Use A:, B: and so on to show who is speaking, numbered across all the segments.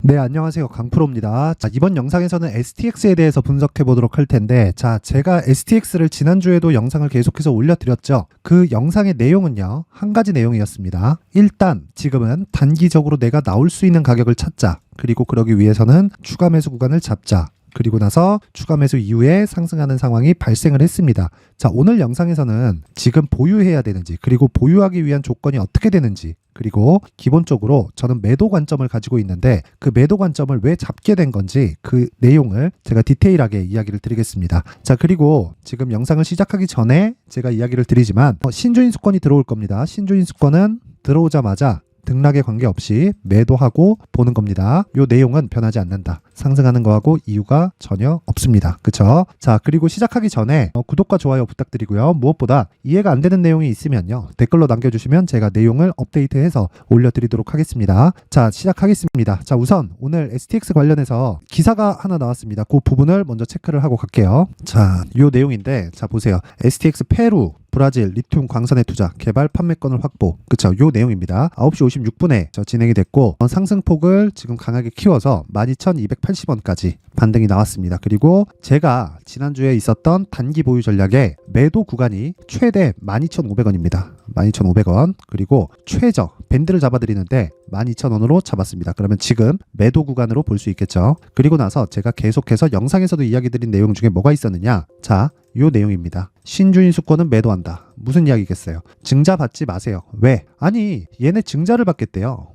A: 네, 안녕하세요. 강프로입니다. 자, 이번 영상에서는 STX에 대해서 분석해 보도록 할 텐데, 자, 제가 STX를 지난주에도 영상을 계속해서 올려드렸죠. 그 영상의 내용은요, 한 가지 내용이었습니다. 일단, 지금은 단기적으로 내가 나올 수 있는 가격을 찾자. 그리고 그러기 위해서는 추가 매수 구간을 잡자. 그리고 나서 추가 매수 이후에 상승하는 상황이 발생을 했습니다. 자, 오늘 영상에서는 지금 보유해야 되는지, 그리고 보유하기 위한 조건이 어떻게 되는지, 그리고 기본적으로 저는 매도 관점을 가지고 있는데 그 매도 관점을 왜 잡게 된 건지 그 내용을 제가 디테일하게 이야기를 드리겠습니다. 자, 그리고 지금 영상을 시작하기 전에 제가 이야기를 드리지만 신주인수권이 들어올 겁니다. 신주인수권은 들어오자마자 등락에 관계없이 매도하고 보는 겁니다. 요 내용은 변하지 않는다. 상승하는 거하고 이유가 전혀 없습니다. 그쵸? 자, 그리고 시작하기 전에 구독과 좋아요 부탁드리고요. 무엇보다 이해가 안 되는 내용이 있으면요, 댓글로 남겨주시면 제가 내용을 업데이트해서 올려드리도록 하겠습니다. 자, 시작하겠습니다. 자, 우선 오늘 STX 관련해서 기사가 하나 나왔습니다. 그 부분을 먼저 체크를 하고 갈게요. 자, 요 내용인데, 자, 보세요. STX 페루 브라질 리튬 광산의 투자 개발 판매권을 확보. 그쵸? 요 내용입니다. 9시 56분에 진행이 됐고 상승폭을 지금 강하게 키워서 12,280원까지 반등이 나왔습니다. 그리고 제가 지난주에 있었던 단기 보유 전략의 매도 구간이 최대 12,500원입니다. 12,500원. 그리고 최저 밴드를 잡아드리는데 12,000원으로 잡았습니다. 그러면 지금 매도 구간으로 볼 수 있겠죠. 그리고 나서 제가 계속해서 영상에서도 이야기 드린 내용 중에 뭐가 있었느냐. 자, 요 내용입니다. 신주인수권은 매도한다. 무슨 이야기겠어요? 증자 받지 마세요. 왜? 아니, 얘네 증자를 받겠대요.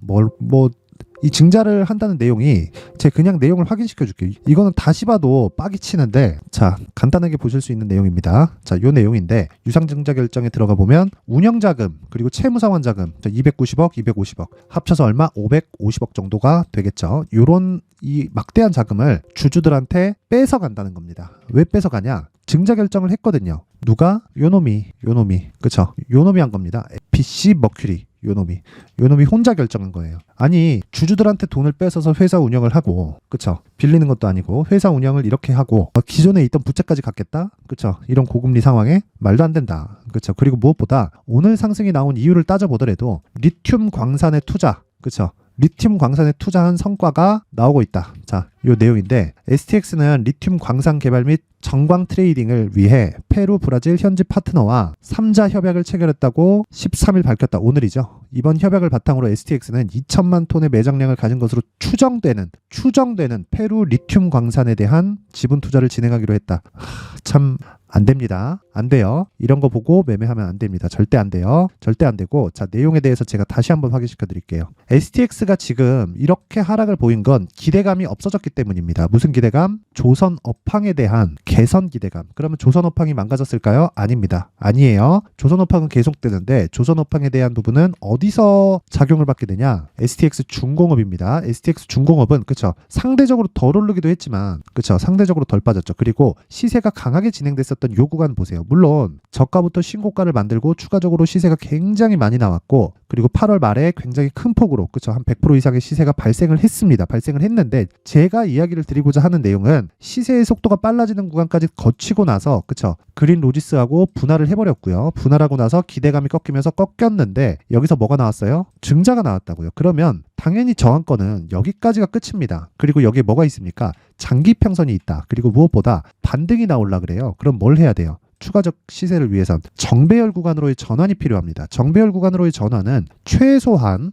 A: 이 증자를 한다는 내용이, 제가 그냥 내용을 확인시켜 줄게요. 이거는 다시 봐도 빡이 치는데, 자, 간단하게 보실 수 있는 내용입니다. 자, 요 내용인데 유상증자 결정에 들어가 보면 운영자금 그리고 채무상환자금 290억, 250억 합쳐서 얼마? 550억 정도가 되겠죠. 요런 이 막대한 자금을 주주들한테 뺏어간다는 겁니다. 왜 뺏어가냐? 증자 결정을 했거든요. 누가? 요놈이. 그쵸? 요놈이 한 겁니다. PC 머큐리. 요놈이 혼자 결정한 거예요. 아니, 주주들한테 돈을 뺏어서 회사 운영을 하고, 그쵸? 빌리는 것도 아니고 회사 운영을 이렇게 하고 기존에 있던 부채까지 갚겠다? 그쵸? 이런 고금리 상황에 말도 안 된다. 그쵸? 그리고 무엇보다 오늘 상승이 나온 이유를 따져보더라도 리튬 광산의 투자, 그쵸? 리튬 광산에 투자한 성과가 나오고 있다. 자, 요 내용인데 STX는 리튬 광산 개발 및 정광 트레이딩을 위해 페루, 브라질 현지 파트너와 3자 협약을 체결했다고 13일 밝혔다. 오늘이죠. 이번 협약을 바탕으로 STX는 2천만 톤의 매장량을 가진 것으로 추정되는 페루 리튬 광산에 대한 지분 투자를 진행하기로 했다. 참 안 됩니다. 안 돼요. 이런 거 보고 매매하면 안 됩니다. 절대 안 돼요. 절대 안 되고, 자, 내용에 대해서 제가 다시 한번 확인시켜 드릴게요. STX가 지금 이렇게 하락을 보인 건 기대감이 없어졌기 때문입니다. 무슨 기대감? 조선 업황에 대한 개선 기대감. 그러면 조선 업황이 망가졌을까요? 아닙니다. 아니에요. 조선 업황은 계속되는데 조선 업황에 대한 부분은 어디서 작용을 받게 되냐? STX 중공업입니다. STX 중공업은, 그쵸? 상대적으로 덜 오르기도 했지만, 그쵸? 상대적으로 덜 빠졌죠. 그리고 시세가 강하게 진행됐었던 요 구간 보세요. 물론 저가부터 신고가를 만들고 추가적으로 시세가 굉장히 많이 나왔고, 그리고 8월 말에 굉장히 큰 폭으로, 그쵸? 한 100% 이상의 시세가 발생을 했습니다. 발생을 했는데 제가 이야기를 드리고자 하는 내용은 시세의 속도가 빨라지는 구간까지 거치고 나서, 그쵸? 그린 로지스하고 분할을 해버렸고요. 분할하고 나서 기대감이 꺾이면서 꺾였는데 여기서 뭐가 나왔어요? 증자가 나왔다고요. 그러면 당연히 저항권은 여기까지가 끝입니다. 그리고 여기에 뭐가 있습니까? 장기 평선이 있다. 그리고 무엇보다 반등이 나오려 그래요. 그럼 뭘 해야 돼요? 추가적 시세를 위해선 정배열 구간으로의 전환이 필요합니다. 정배열 구간으로의 전환은 최소한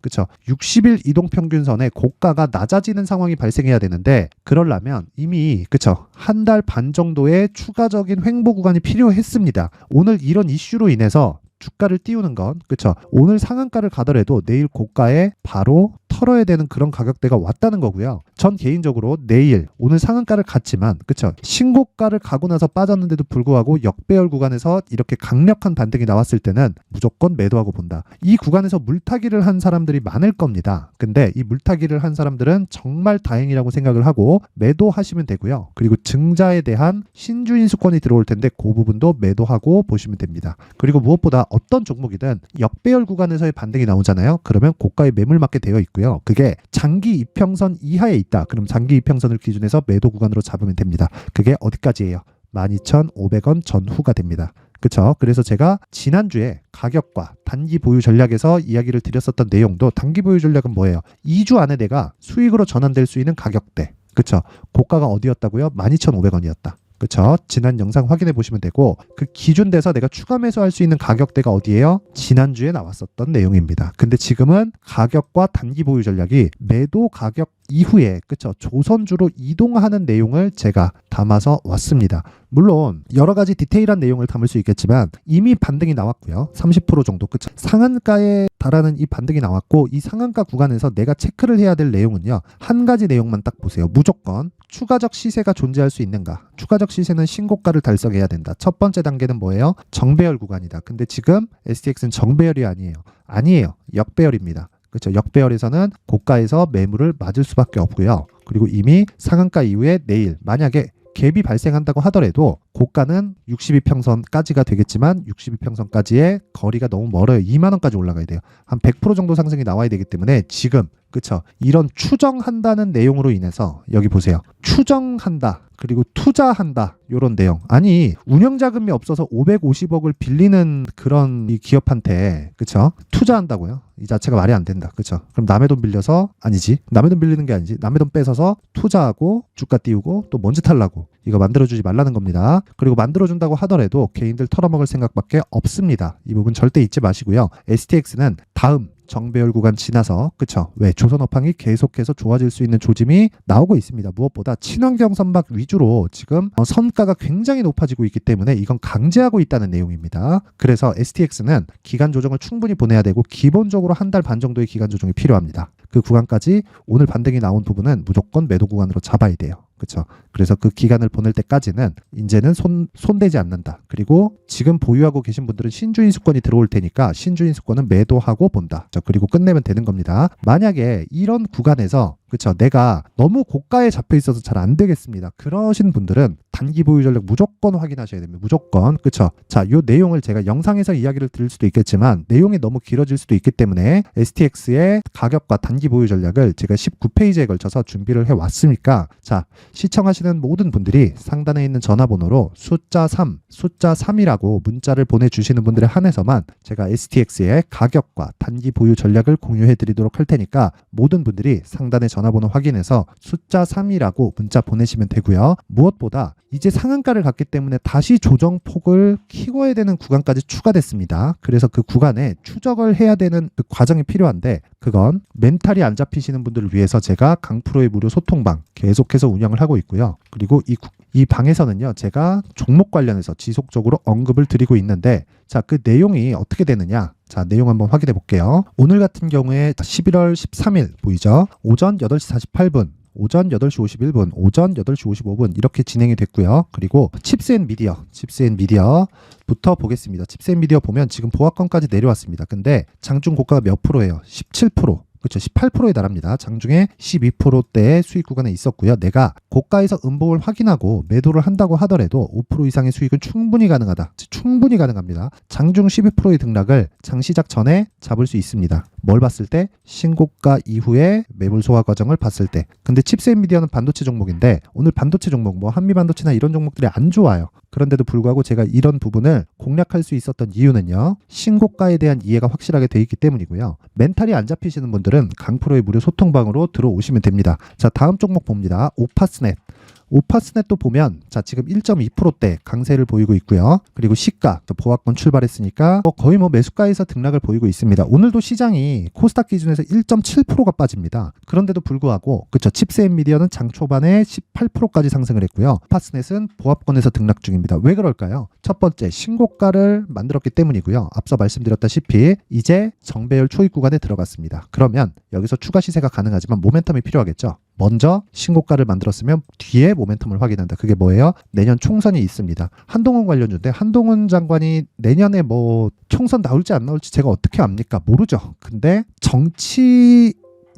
A: 그쵸? 60일 이동평균선의 고가가 낮아지는 상황이 발생해야 되는데, 그러려면 이미, 그쵸? 한 달 반 정도의 추가적인 횡보 구간이 필요했습니다. 오늘 이런 이슈로 인해서 주가를 띄우는 건, 그쵸? 오늘 상한가를 가더라도 내일 고가에 바로 털어야 되는 그런 가격대가 왔다는 거고요. 전 개인적으로 내일 오늘 상한가를 갔지만, 그쵸? 신고가를 가고 나서 빠졌는데도 불구하고 역배열 구간에서 이렇게 강력한 반등이 나왔을 때는 무조건 매도하고 본다. 이 구간에서 물타기를 한 사람들이 많을 겁니다. 근데 이 물타기를 한 사람들은 정말 다행이라고 생각을 하고 매도하시면 되고요. 그리고 증자에 대한 신주인수권이 들어올 텐데 그 부분도 매도하고 보시면 됩니다. 그리고 무엇보다 어떤 종목이든 역배열 구간에서의 반등이 나오잖아요. 그러면 고가에 매물 맞게 되어 있고요. 그게 장기 이평선 이하에 있다. 그럼 장기 이평선을 기준해서 매도 구간으로 잡으면 됩니다. 그게 어디까지예요? 12,500원 전후가 됩니다. 그쵸? 그래서 제가 지난주에 가격과 단기 보유 전략에서 이야기를 드렸었던 내용도 단기 보유 전략은 뭐예요? 2주 안에 내가 수익으로 전환될 수 있는 가격대. 그쵸? 고가가 어디였다고요? 12,500원이었다. 그쵸? 지난 영상 확인해 보시면 되고 그 기준 돼서 내가 추가 매수할 수 있는 가격대가 어디예요? 지난주에 나왔었던 내용입니다. 근데 지금은 가격과 단기 보유 전략이 매도 가격 이후에 그쵸? 조선주로 이동하는 내용을 제가 담아서 왔습니다. 물론 여러 가지 디테일한 내용을 담을 수 있겠지만 이미 반등이 나왔고요. 30% 정도 그쵸? 상한가에 달하는 이 반등이 나왔고 이 상한가 구간에서 내가 체크를 해야 될 내용은요. 한 가지 내용만 딱 보세요. 무조건 추가적 시세가 존재할 수 있는가? 추가적 시세는 신고가를 달성해야 된다. 첫 번째 단계는 뭐예요? 정배열 구간이다. 근데 지금 STX는 정배열이 아니에요. 아니에요. 역배열입니다. 그렇죠. 역배열에서는 고가에서 매물을 맞을 수밖에 없고요. 그리고 이미 상한가 이후에 내일 만약에 갭이 발생한다고 하더라도 고가는 62평선까지가 되겠지만 62평선까지의 거리가 너무 멀어요. 2만 원까지 올라가야 돼요. 한 100% 정도 상승이 나와야 되기 때문에 지금 그쵸? 이런 추정한다는 내용으로 인해서 여기 보세요. 추정한다. 그리고 투자한다. 요런 내용. 아니 운영자금이 없어서 550억을 빌리는 그런 이 기업한테 그쵸? 투자한다고요? 이 자체가 말이 안 된다. 그쵸? 그럼 남의 돈 빌려서 아니지. 남의 돈 빌리는 게 아니지. 남의 돈 뺏어서 투자하고 주가 띄우고 또 먼지 탈라고. 이거 만들어주지 말라는 겁니다. 그리고 만들어준다고 하더라도 개인들 털어먹을 생각밖에 없습니다. 이 부분 절대 잊지 마시고요. STX는 다음 정배열 구간 지나서 그쵸? 왜 조선업황이 계속해서 좋아질 수 있는 조짐이 나오고 있습니다. 무엇보다 친환경 선박 위주로 지금 선가가 굉장히 높아지고 있기 때문에 이건 강제하고 있다는 내용입니다. 그래서 STX는 기간 조정을 충분히 보내야 되고 기본적으로 한 달 반 정도의 기간 조정이 필요합니다. 그 구간까지 오늘 반등이 나온 부분은 무조건 매도 구간으로 잡아야 돼요. 그렇죠. 그래서 그 기간을 보낼 때까지는 이제는 손대지 않는다. 그리고 지금 보유하고 계신 분들은 신주인 수권이 들어올 테니까 신주인 수권은 매도하고 본다. 그리고 끝내면 되는 겁니다. 만약에 이런 구간에서 그렇죠. 내가 너무 고가에 잡혀 있어서 잘 안 되겠습니다. 그러신 분들은 단기 보유 전략 무조건 확인하셔야 됩니다. 무조건. 그렇죠. 자, 이 내용을 제가 영상에서 이야기를 드릴 수도 있겠지만 내용이 너무 길어질 수도 있기 때문에 STX의 가격과 단기 보유 전략을 제가 19페이지에 걸쳐서 준비를 해 왔으니까 자, 시청하시는 모든 분들이 상단에 있는 전화번호로 숫자 3이라고 문자를 보내주시는 분들에 한해서만 제가 STX의 가격과 단기 보유 전략을 공유해 드리도록 할 테니까 모든 분들이 상단의 전화번호 확인해서 숫자 3이라고 문자 보내시면 되고요. 무엇보다 이제 상한가를 갔기 때문에 다시 조정폭을 키워야 되는 구간까지 추가됐습니다. 그래서 그 구간에 추적을 해야 되는 그 과정이 필요한데 그건 멘탈이 안 잡히시는 분들을 위해서 제가 강프로의 무료 소통방 계속해서 운영을 하고 있고요. 그리고 이 방에서는요. 제가 종목 관련해서 지속적으로 언급을 드리고 있는데 자, 그 내용이 어떻게 되느냐? 자, 내용 한번 확인해 볼게요. 오늘 같은 경우에 11월 13일 보이죠? 오전 8시 48분 오전 8시 51분, 오전 8시 55분 이렇게 진행이 됐고요. 그리고 칩스앤미디어부터 보겠습니다. 칩스앤미디어 보면 지금 보합권까지 내려왔습니다. 근데 장중 고가가 몇 프로예요? 17%. 그렇죠. 18%에 달합니다. 장중에 12%대의 수익 구간에 있었고요. 내가 고가에서 음봉을 확인하고 매도를 한다고 하더라도 5% 이상의 수익은 충분히 가능하다. 충분히 가능합니다. 장중 12%의 등락을 장 시작 전에 잡을 수 있습니다. 뭘 봤을 때? 신고가 이후에 매물 소화 과정을 봤을 때. 근데 칩스앤미디어는 반도체 종목인데 오늘 반도체 종목 뭐 한미반도체나 이런 종목들이 안 좋아요. 그런데도 불구하고 제가 이런 부분을 공략할 수 있었던 이유는요. 신고가에 대한 이해가 확실하게 돼 있기 때문이고요. 멘탈이 안 잡히시는 분들은 강프로의 무료 소통방으로 들어오시면 됩니다. 자, 다음 종목 봅니다. 오파스넷. 오파스넷도 보면 자 지금 1.2%대 강세를 보이고 있고요. 그리고 시가 보합권 출발했으니까 거의 매수가에서 등락을 보이고 있습니다. 오늘도 시장이 코스닥 기준에서 1.7%가 빠집니다. 그런데도 불구하고 그쵸 칩스앤미디어는 장 초반에 18%까지 상승을 했고요. 오파스넷은 보합권에서 등락 중입니다. 왜 그럴까요? 첫 번째 신고가를 만들었기 때문이고요. 앞서 말씀드렸다시피 이제 정배열 초입 구간에 들어갔습니다. 그러면 여기서 추가 시세가 가능하지만 모멘텀이 필요하겠죠. 먼저 신고가를 만들었으면 뒤에 모멘텀을 확인한다. 그게 뭐예요? 내년 총선이 있습니다. 한동훈 관련주인데 한동훈 장관이 내년에 뭐 총선 나올지 안 나올지 제가 어떻게 압니까? 모르죠. 근데 정치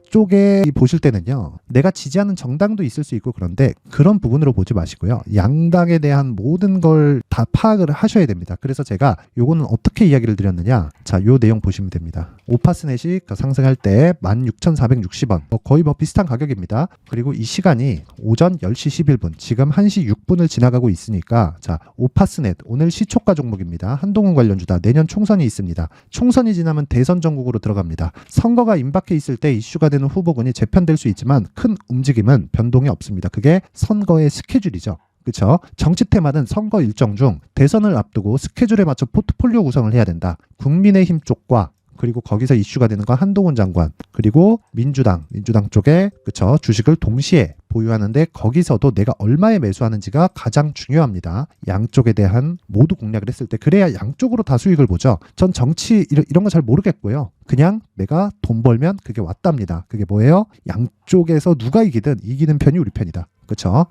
A: 양쪽에 보실 때는요, 내가 지지하는 정당도 있을 수 있고 그런데 그런 부분으로 보지 마시고요, 양당에 대한 모든 걸 다 파악을 하셔야 됩니다. 그래서 제가 요거는 어떻게 이야기를 드렸느냐, 자, 요 내용 보시면 됩니다. 오파스넷이 상승할 때 16,460원, 거의 비슷한 가격입니다. 그리고 이 시간이 오전 10시 11분, 지금 1시 6분을 지나가고 있으니까, 자, 오파스넷 오늘 시초가 종목입니다. 한동훈 관련주다. 내년 총선이 있습니다. 총선이 지나면 대선 전국으로 들어갑니다. 선거가 임박해 있을 때 이슈가 되는 후보군이 재편될 수 있지만 큰 움직임은 변동이 없습니다. 그게 선거의 스케줄이죠. 그렇죠? 정치 테마는 선거 일정 중 대선을 앞두고 스케줄에 맞춰 포트폴리오 구성을 해야 된다. 국민의힘 쪽과 그리고 거기서 이슈가 되는 건 한동훈 장관, 그리고 민주당 쪽에, 그쵸, 주식을 동시에 보유하는데 거기서도 내가 얼마에 매수하는지가 가장 중요합니다. 양쪽에 대한 모두 공략을 했을 때 그래야 양쪽으로 다 수익을 보죠. 전 정치 이런 거 잘 모르겠고요. 그냥 내가 돈 벌면 그게 왔답니다. 그게 뭐예요? 양쪽에서 누가 이기든 이기는 편이 우리 편이다. 그쵸?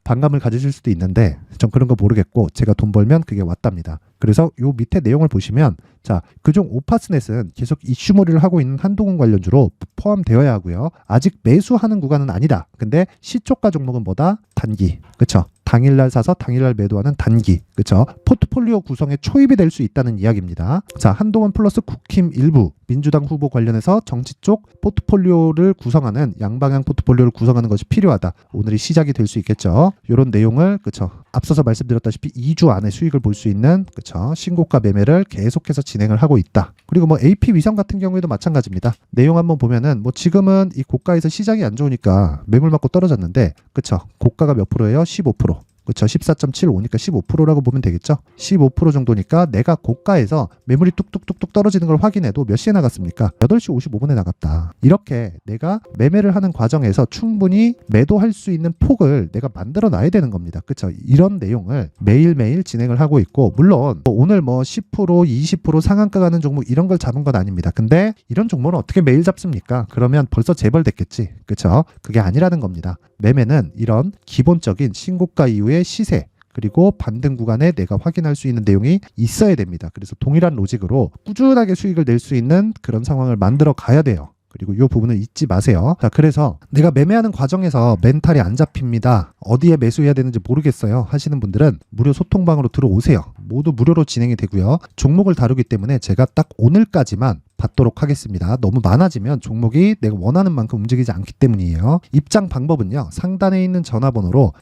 A: 반감을 가지실 수도 있는데 전 그런 거 모르겠고, 제가 돈 벌면 그게 왔답니다. 그래서 요 밑에 내용을 보시면, 자, 그중 오파스넷은 계속 이슈몰이를 하고 있는 한동훈 관련주로 포함되어야 하고요. 아직 매수하는 구간은 아니다. 근데 시초가 종목은 뭐다? 단기. 그쵸? 당일날 사서 당일날 매도하는 단기. 그쵸? 포트폴리오 구성에 초입이 될 수 있다는 이야기입니다. 자, 한동훈 플러스 국힘 일부 민주당 후보 관련해서 정치 쪽 포트폴리오를 구성하는, 양방향 포트폴리오를 구성하는 것이 필요하다. 오늘이 시작이 될 수 있겠죠. 이런 내용을, 그쵸, 앞서서 말씀드렸다시피 2주 안에 수익을 볼 수 있는, 그쵸, 신고가 매매를 계속해서 진행을 하고 있다. 그리고 AP 위성 같은 경우에도 마찬가지입니다. 내용 한번 보면은 지금은 이 고가에서 시장이 안 좋으니까 매물 맞고 떨어졌는데, 그쵸, 고가가 몇 프로예요? 15%. 그렇죠. 14.75니까 15%라고 보면 되겠죠. 15% 정도니까 내가 고가에서 매물이 뚝뚝뚝뚝 떨어지는 걸 확인해도 몇 시에 나갔습니까? 8시 55분에 나갔다. 이렇게 내가 매매를 하는 과정에서 충분히 매도할 수 있는 폭을 내가 만들어 놔야 되는 겁니다. 그렇죠. 이런 내용을 매일매일 진행을 하고 있고, 물론 오늘 10%, 20% 상한가 가는 종목 이런 걸 잡은 건 아닙니다. 근데 이런 종목은 어떻게 매일 잡습니까? 그러면 벌써 재벌됐겠지. 그렇죠. 그게 아니라는 겁니다. 매매는 이런 기본적인 신고가 이후의 시세, 그리고 반등 구간에 내가 확인할 수 있는 내용이 있어야 됩니다. 그래서 동일한 로직으로 꾸준하게 수익을 낼 수 있는 그런 상황을 만들어 가야 돼요. 그리고 이 부분을 잊지 마세요. 자, 그래서 내가 매매하는 과정에서 멘탈이 안 잡힙니다, 어디에 매수해야 되는지 모르겠어요 하시는 분들은 무료 소통방으로 들어오세요. 모두 무료로 진행이 되고요. 종목을 다루기 때문에 제가 딱 오늘까지만 받도록 하겠습니다. 너무 많아지면 종목이 내가 원하는 만큼 움직이지 않기 때문이에요. 입장 방법은요, 상단에 있는 전화번호로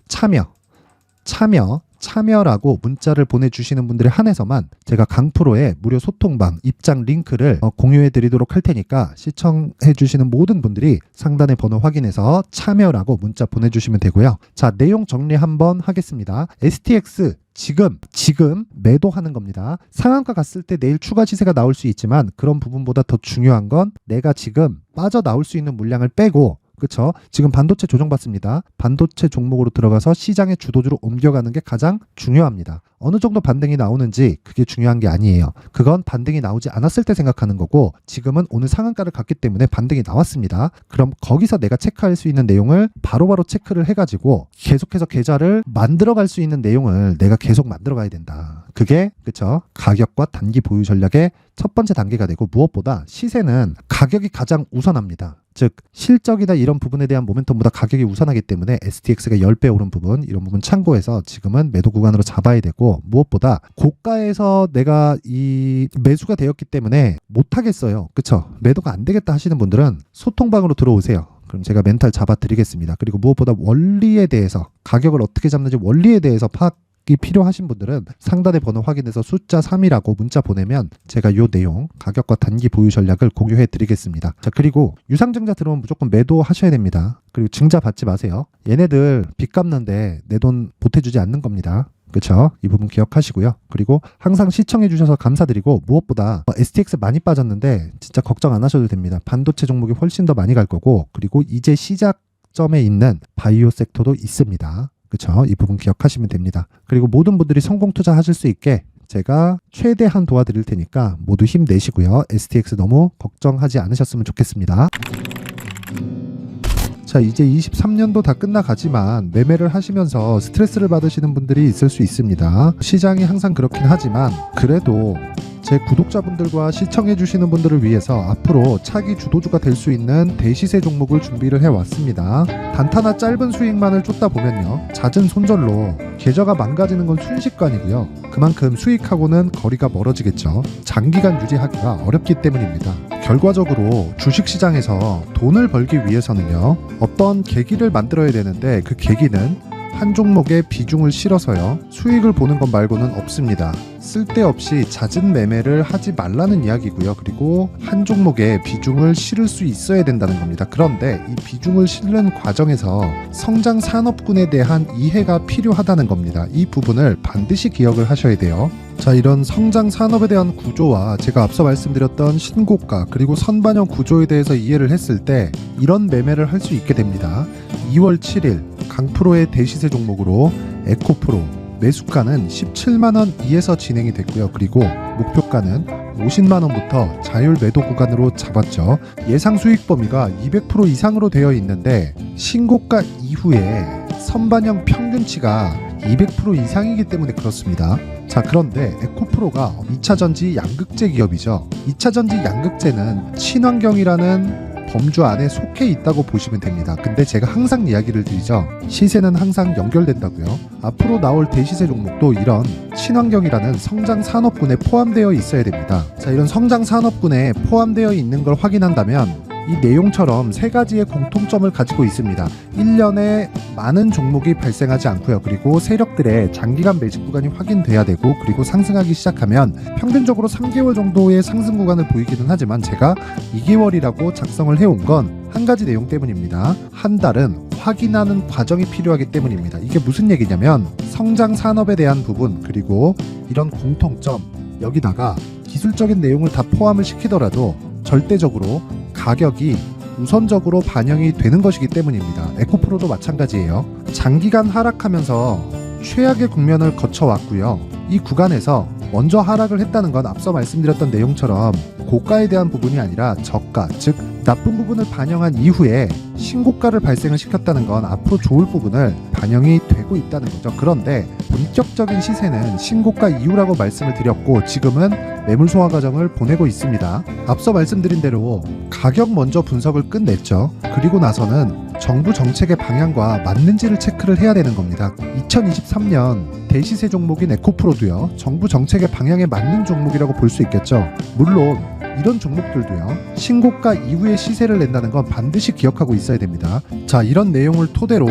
A: 참여라고 문자를 보내주시는 분들에 한해서만 제가 강프로의 무료 소통방 입장 링크를 공유해 드리도록 할 테니까, 시청해 주시는 모든 분들이 상단의 번호 확인해서 참여라고 문자 보내주시면 되고요. 자, 내용 정리 한번 하겠습니다. STX 지금 매도하는 겁니다. 상한가 갔을 때 내일 추가 시세가 나올 수 있지만 그런 부분보다 더 중요한 건 내가 지금 빠져나올 수 있는 물량을 빼고, 그쵸? 지금 반도체 조정받습니다. 반도체 종목으로 들어가서 시장의 주도주로 옮겨가는 게 가장 중요합니다. 어느 정도 반등이 나오는지 그게 중요한 게 아니에요. 그건 반등이 나오지 않았을 때 생각하는 거고, 지금은 오늘 상한가를 갔기 때문에 반등이 나왔습니다. 그럼 거기서 내가 체크할 수 있는 내용을 바로바로 체크를 해가지고 계속해서 계좌를 만들어갈 수 있는 내용을 내가 계속 만들어가야 된다. 그게, 그쵸, 가격과 단기 보유 전략의 첫 번째 단계가 되고, 무엇보다 시세는 가격이 가장 우선합니다. 즉 실적이나 이런 부분에 대한 모멘텀보다 가격이 우선하기 때문에 STX가 10배 오른 부분, 이런 부분 참고해서 지금은 매도 구간으로 잡아야 되고, 무엇보다 고가에서 내가 이 매수가 되었기 때문에 못하겠어요. 그쵸? 매도가 안 되겠다 하시는 분들은 소통방으로 들어오세요. 그럼 제가 멘탈 잡아 드리겠습니다. 그리고 무엇보다 원리에 대해서, 가격을 어떻게 잡는지 원리에 대해서 파악이 필요하신 분들은 상단의 번호 확인해서 숫자 3이라고 문자 보내면 제가 요 내용, 가격과 단기 보유 전략을 공유해 드리겠습니다. 자, 그리고 유상증자 들어오면 무조건 매도하셔야 됩니다. 그리고 증자 받지 마세요. 얘네들 빚 갚는데 내 돈 보태주지 않는 겁니다. 그렇죠? 이 부분 기억하시고요. 그리고 항상 시청해 주셔서 감사드리고, 무엇보다 STX 많이 빠졌는데 진짜 걱정 안 하셔도 됩니다. 반도체 종목이 훨씬 더 많이 갈 거고, 그리고 이제 시작점에 있는 바이오 섹터도 있습니다. 그렇죠? 이 부분 기억하시면 됩니다. 그리고 모든 분들이 성공 투자하실 수 있게 제가 최대한 도와드릴 테니까 모두 힘내시고요. STX 너무 걱정하지 않으셨으면 좋겠습니다. 자, 이제 23년도 다 끝나가지만 매매를 하시면서 스트레스를 받으시는 분들이 있을 수 있습니다. 시장이 항상 그렇긴 하지만 그래도 제 구독자분들과 시청해주시는 분들을 위해서 앞으로 차기 주도주가 될 수 있는 대시세 종목을 준비를 해왔습니다. 단타나 짧은 수익만을 쫓다 보면요, 잦은 손절로 계좌가 망가지는 건 순식간이고요. 그만큼 수익하고는 거리가 멀어지겠죠. 장기간 유지하기가 어렵기 때문입니다. 결과적으로 주식시장에서 돈을 벌기 위해서는요, 어떤 계기를 만들어야 되는데 그 계기는 한 종목에 비중을 실어서요, 수익을 보는 것 말고는 없습니다. 쓸데없이 잦은 매매를 하지 말라는 이야기고요. 그리고 한 종목에 비중을 실을 수 있어야 된다는 겁니다. 그런데 이 비중을 실는 과정에서 성장 산업군에 대한 이해가 필요하다는 겁니다. 이 부분을 반드시 기억을 하셔야 돼요. 자, 이런 성장 산업에 대한 구조와 제가 앞서 말씀드렸던 신고가 그리고 선반영 구조에 대해서 이해를 했을 때 이런 매매를 할 수 있게 됩니다. 2월 7일 강프로의 대시세 종목으로 에코프로 매수가는 17만원 이에서 진행이 됐고요. 그리고 목표가는 50만원부터 자율 매도 구간으로 잡았죠. 예상 수익 범위가 200% 이상으로 되어 있는데 신고가 이후에 선반영 평균치가 200% 이상이기 때문에 그렇습니다. 자, 그런데 에코프로가 2차전지 양극재 기업이죠. 2차전지 양극재는 친환경이라는 범주 안에 속해 있다고 보시면 됩니다. 근데 제가 항상 이야기를 드리죠. 시세는 항상 연결된다고요. 앞으로 나올 대시세 종목도 이런 친환경이라는 성장 산업군에 포함되어 있어야 됩니다. 자, 이런 성장 산업군에 포함되어 있는 걸 확인한다면 이 내용처럼 세 가지의 공통점을 가지고 있습니다. 1년에 많은 종목이 발생하지 않고요. 그리고 세력들의 장기간 매집 구간이 확인돼야 되고, 그리고 상승하기 시작하면 평균적으로 3개월 정도의 상승 구간을 보이기는 하지만 제가 2개월이라고 작성을 해온 건 한 가지 내용 때문입니다. 한 달은 확인하는 과정이 필요하기 때문입니다. 이게 무슨 얘기냐면 성장 산업에 대한 부분, 그리고 이런 공통점, 여기다가 기술적인 내용을 다 포함을 시키더라도 절대적으로 가격이 우선적으로 반영이 되는 것이기 때문입니다. 에코프로도 마찬가지예요. 장기간 하락하면서 최악의 국면을 거쳐왔고요. 이 구간에서 먼저 하락을 했다는 건 앞서 말씀드렸던 내용처럼 고가에 대한 부분이 아니라 저가, 즉 나쁜 부분을 반영한 이후에 신고가를 발생을 시켰다는 건 앞으로 좋을 부분을 반영이 되고 있다는 거죠. 그런데 본격적인 시세는 신고가 이후라고 말씀을 드렸고, 지금은 매물 소화 과정을 보내고 있습니다. 앞서 말씀드린 대로 가격 먼저 분석을 끝냈죠. 그리고 나서는 정부 정책의 방향과 맞는지를 체크를 해야 되는 겁니다. 2023년 대시세 종목인 에코프로도요, 정부 정책의 방향에 맞는 종목이라고 볼 수 있겠죠. 물론 이런 종목들도요, 신고가 이후에 시세를 낸다는 건 반드시 기억하고 있어야 됩니다. 자, 이런 내용을 토대로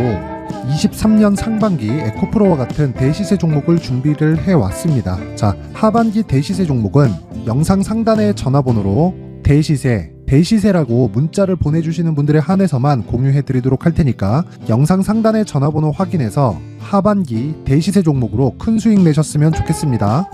A: 23년 상반기 에코프로와 같은 대시세 종목을 준비를 해왔습니다. 자, 하반기 대시세 종목은 영상 상단의 전화번호로 대시세라고 문자를 보내주시는 분들에 한해서만 공유해드리도록 할 테니까 영상 상단의 전화번호 확인해서 하반기 대시세 종목으로 큰 수익 내셨으면 좋겠습니다.